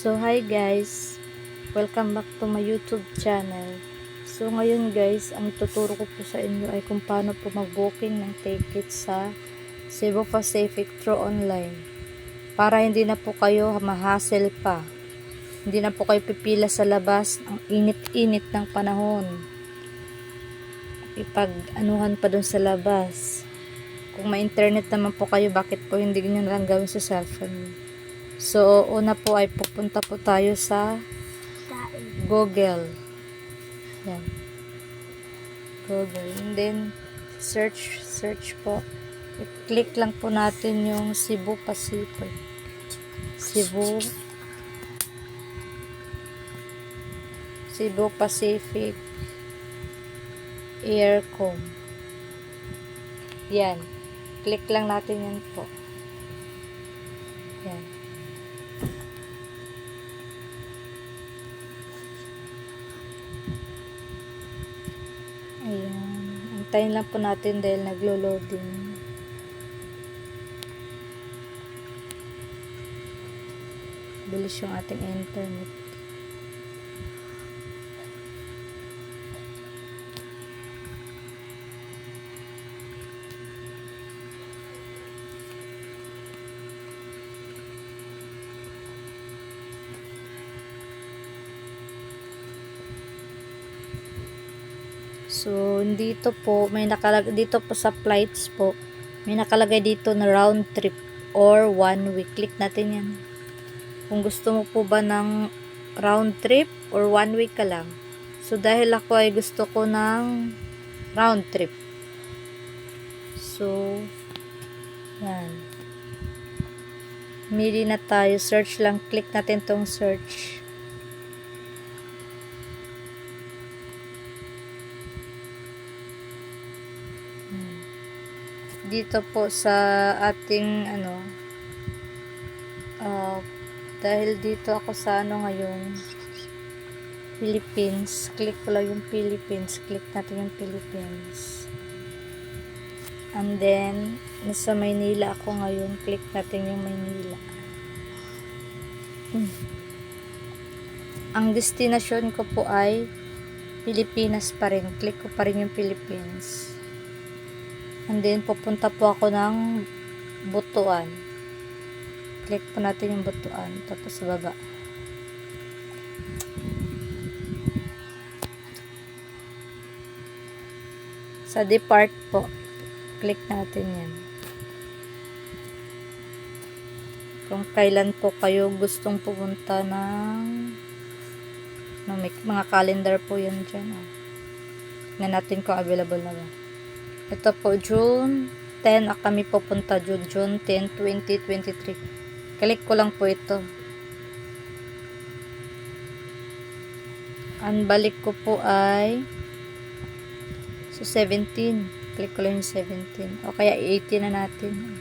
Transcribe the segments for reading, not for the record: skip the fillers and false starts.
So hi guys, welcome back to my YouTube channel. So ngayon guys, ang ituturo ko po sa inyo ay kung paano po mag-booking ng ticket sa Cebu Pacific through online. Para hindi na po kayo ma-hassle pa. Hindi na po kayo pipila sa labas, ang init-init ng panahon. Ipag-anuhan pa dun sa labas. Kung may internet naman po kayo, bakit po hindi nyo lang gawin sa cellphone? So, una po ay pupunta po tayo sa Google. Yan. Google. And then, search po. I-click lang po natin yung Cebu Pacific. Cebu Pacific Aircom. Yan. Click lang natin yan po. Yan. Ayan. Antayin lang po natin dahil naglo-loading. Bilis yung ating internet. So, dito po, may nakalagay dito po sa flights po, may nakalagay dito na round trip or 1 week. Click natin yan. Kung gusto mo po ba ng round trip or 1 week ka lang. So, dahil ako ay gusto ko ng round trip. So, yan. Mili na tayo. Search lang. Click natin tong search. Dito po sa ating dahil dito ako sa ngayon, Philippines, click ko lang yung Philippines, click natin yung Philippines, and then nasa Maynila ako ngayon, click natin yung Maynila. Ang destination ko po ay Pilipinas pa rin, click ko pa rin yung Philippines. And then, pupunta po ako ng Butuan. Click po natin yung Butuan. Tapos, sa baba. Sa depart po. Click natin yan. Kung kailan po kayo gustong pupunta ng may mga calendar po yan dyan. Tingnan natin kung available na ba. Ito po, June 10, kami pupunta June 10, 2023. Click ko lang po ito. Ang balik ko po ay so 17. Click ko lang yung 17. O kaya 18 na natin.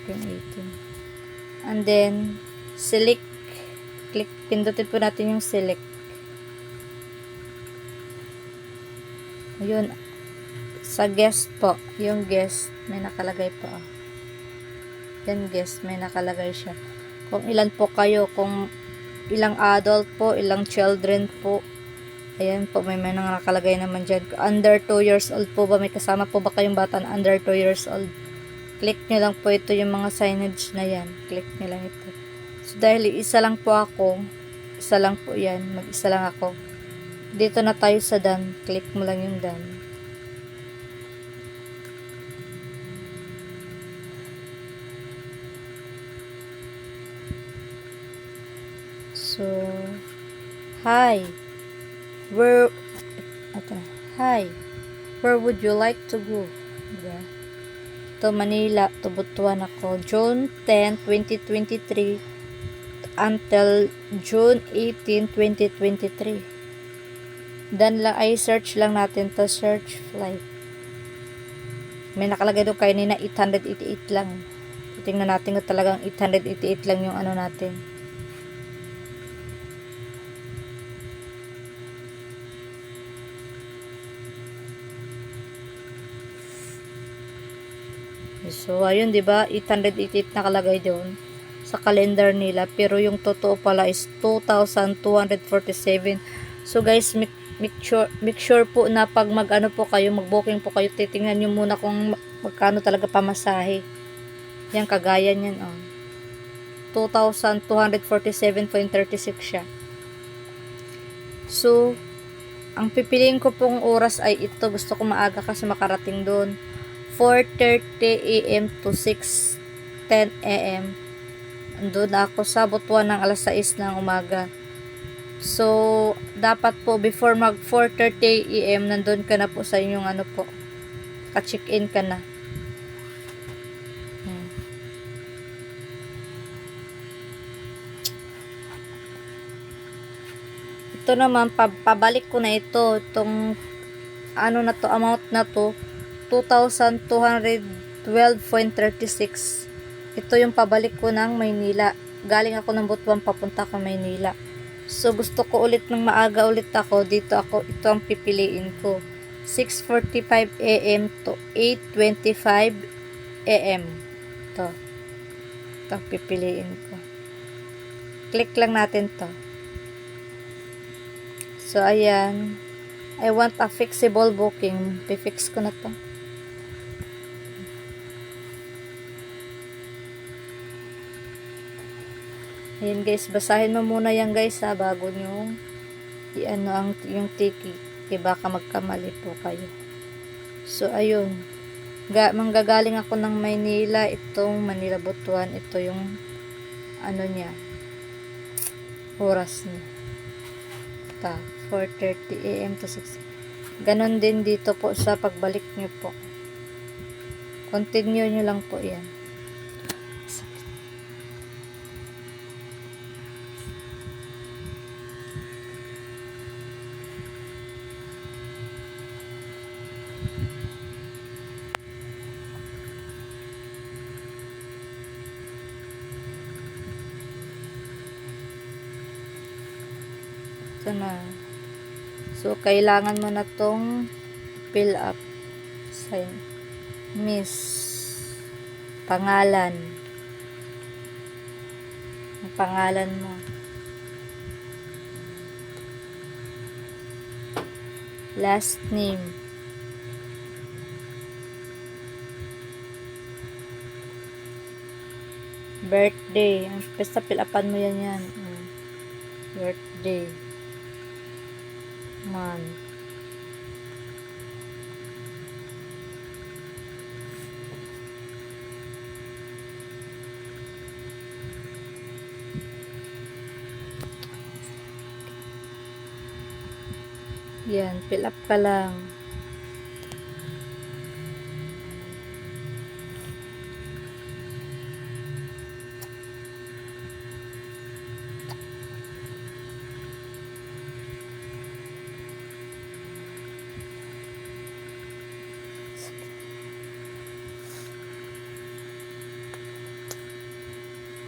18. And then, select. Click, pindutin po natin yung select. Ayun. Sa guest po, yung guest, may nakalagay po. Yan guest, may nakalagay siya. Kung ilan po kayo, kung ilang adult po, ilang children po. Ayan po, may nakalagay naman dyan. Under 2 years old po ba? May kasama po ba kayong bata na under 2 years old? Click nyo lang po ito, yung mga signage na yan. Click nyo lang ito. So, dahil isa lang po ako, isa lang po yan, mag-isa lang ako. Dito na tayo sa done. Click mo lang yung done. So, hi, where would you like to go? Yeah. To Manila, to Butuan ako. June 10, 2023 until June 18, 2023. Dan lang ay search lang natin to, search flight. May nakalagay doon kanina 888 lang. Tingnan natin kung talagang 888 lang yung ano natin. So, ayun, 'di ba? 888 nakalagay doon. sa calendar nila, pero yung totoo pala is 2,247. So guys, make sure po na pag mag-ano po kayo, mag-booking po kayo, titingnan nyo muna kung magkano talaga pamasahe. Yan, kagaya niyan, oh. 2,247.36 siya. So, ang pipiliin ko pong oras ay ito. Gusto ko maaga kasi makarating doon. 4:30 AM to 6:10 AM. Andun ako sa Butuan ng alas 6 ng umaga. So, dapat po before mag 4:30 AM, nandun ka na po sa inyong ano po. Ka-check-in ka na. Ito naman, pabalik ko na ito. Itong ano na to, amount na to, 2,212.36. Ito yung pabalik ko ng Maynila. Galing ako ng Butuan papunta ko Maynila. So, gusto ko ulit ng maaga ulit ako. Ito ang pipiliin ko. 6:45 AM to 8:25 AM. Ito ang pipiliin ko. Click lang natin to. So, ayan. I want a flexible booking. Pifix ko na to. Ayan guys, basahin mo muna yan guys ha, bago nyo i-ano yung ticket. Baka magkamali po kayo. So, ayun. Manggagaling ako ng Maynila. Itong Manila Butuan. Ito yung ano niya. Oras niya. 4:30 AM to 6. Ganon din dito po sa pagbalik nyo po. Continue nyo lang po yan. Ito na. So, kailangan mo na tong fill up. Sign. Miss. Pangalan. Ang pangalan mo. Last name. Birthday. Basta fill upan mo yan. Birthday. Month. Yan, fill up ka lang.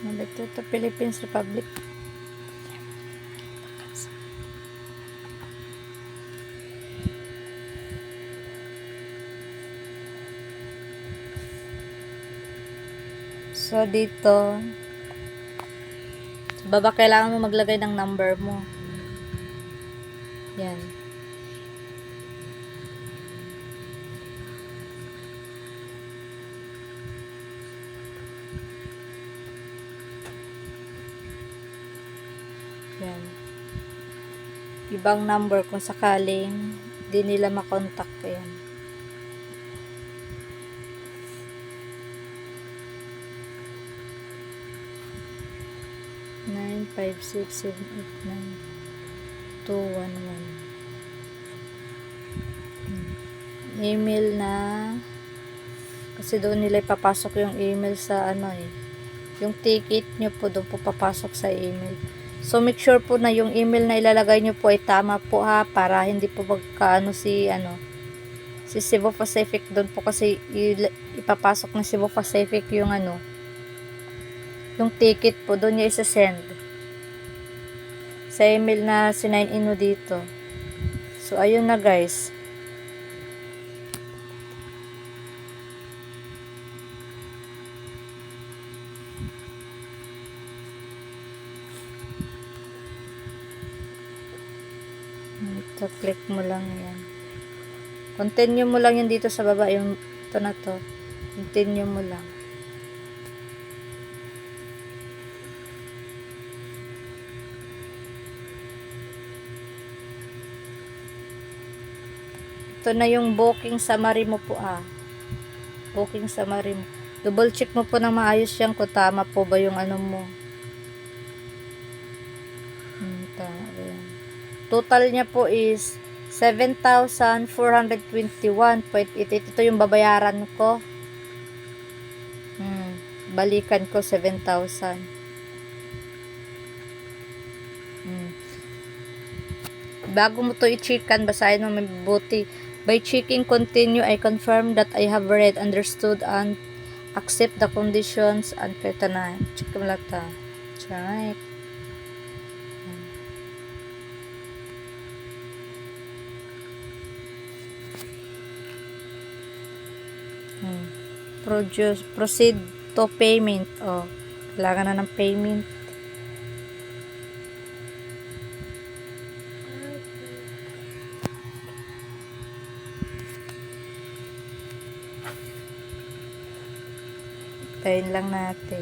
Nandito to Philippines Republic. So, dito, sa baba, kailangan mo maglagay ng number mo. Yan. Yan. Ibang number kung sakaling di nila makontak. Yan. Nine, 5, 6, 7, 8, 9, 2, 1, 1. Email na kasi doon nila ipapasok yung email sa ano yung ticket nyo po doon po papasok sa email. So make sure po na yung email na ilalagay nyo po ay tama po ha, para hindi po magkaano si Cebu Pacific doon po, kasi ipapasok ng Cebu Pacific yung yung ticket po doon niya isa-send sa email na sinign in mo dito. So ayun na guys. Ito, click mo lang yan. Continue mo lang yan dito sa baba. Yung ito na to. Continue mo lang. Ito na yung booking summary mo po Booking summary mo. Double check mo po ng maayos yan kung tama po ba yung ano mo. Tama yan. Total niya po is 7,421.88. Ito yung babayaran ko. Balikan ko 7,000. Bago mo to i-checkan, basahin mo mabuti. By checking continue, I confirm that I have read, understood, and accept the conditions. And kaya na, check mo lang ta. Check. Proceed to payment. Kailangan na ng payment. Tayin lang natin.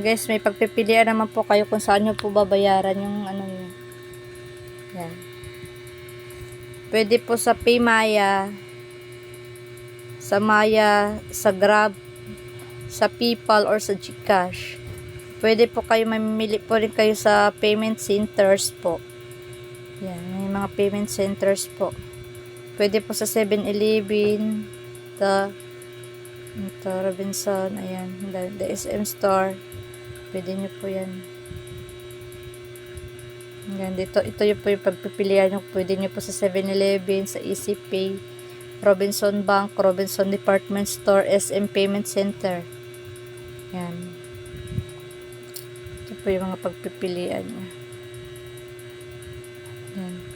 Guys, may pagpipilian naman po kayo kung saan nyo po babayaran yung ano nyo. Yan. Pwede po sa PayMaya, sa Maya, sa Grab, sa PayPal, or sa GCash. Pwede po kayo, mamimili po rin kayo sa payment centers po. Yan, may mga payment centers po. Pwede po sa 7-Eleven, ito, Robinson, ayan, the SM Store. Pwede nyo po yan. Yan, dito, ito yung po yung pagpipilian nyo. Pwede nyo po sa 7-Eleven, sa EasyPay, Robinson Bank, Robinson Department Store, SM Payment Center. Yan. Ito po yung mga pagpipilian nyo. Yan.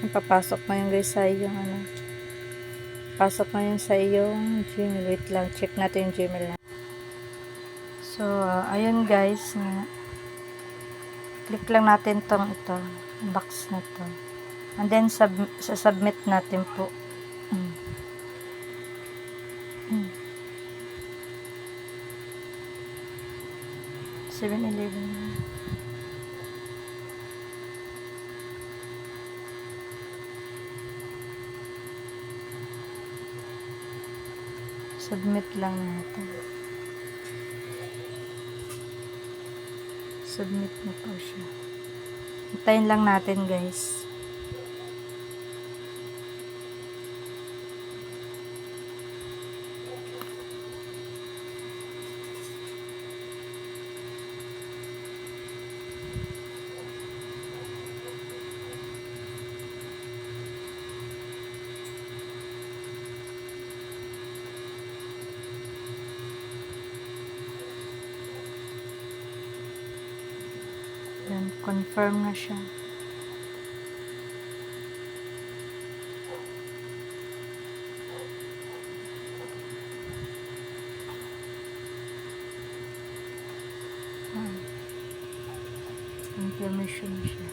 Papasok ngayon guys sa iyong pasok ngayon sa iyong Gmail. Wait lang, check natin yung Gmail na. So, ayun guys, click lang natin ito, box na to. And then, submit natin po. 7-Eleven. Submit lang natin. Submit na po siya. Hintayin lang natin guys. Yan, confirm na siya. Confirmation na siya.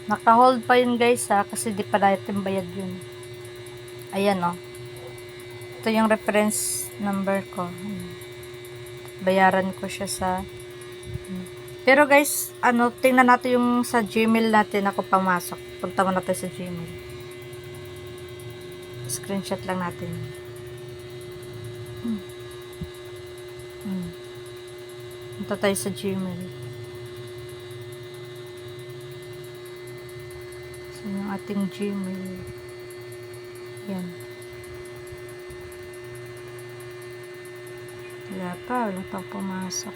Naka-hold pa yun guys kasi di pa natin bayad yun. Ayan ito yung reference number ko. Bayaran ko siya pero guys, tingnan natin yung sa Gmail natin ako pamasok. Punta mo natin sa Gmail. Screenshot lang natin. Punta tayo sa Gmail. So, yung ating Gmail. Yan. Wala pang pumasok.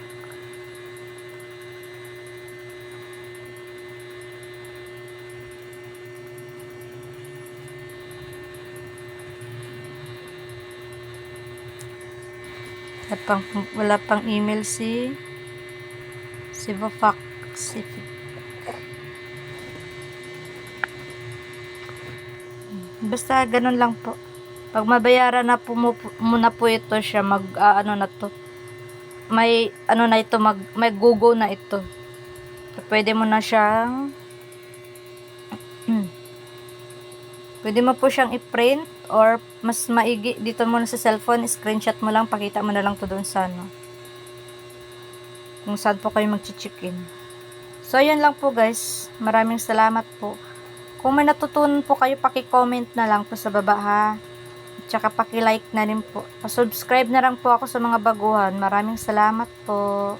Wala pang email si Vafax. Basta ganun lang po. Pag mabayaran na po muna po ito siya, ano na to. May ano na ito, may Google na ito. So, pwede mo na siyang pwede mo po siyang i-print or mas maigi dito mo na sa cellphone, screenshot mo lang, pakita mo na lang to doon sa ano. Kung saan po kayo mag-check-in. So, ayun lang po guys. Maraming salamat po. Kung may natutunan po kayo, paki-comment na lang po sa baba ha. At saka paki-like na rin po. Pa-subscribe na lang po ako sa mga baguhan. Maraming salamat po.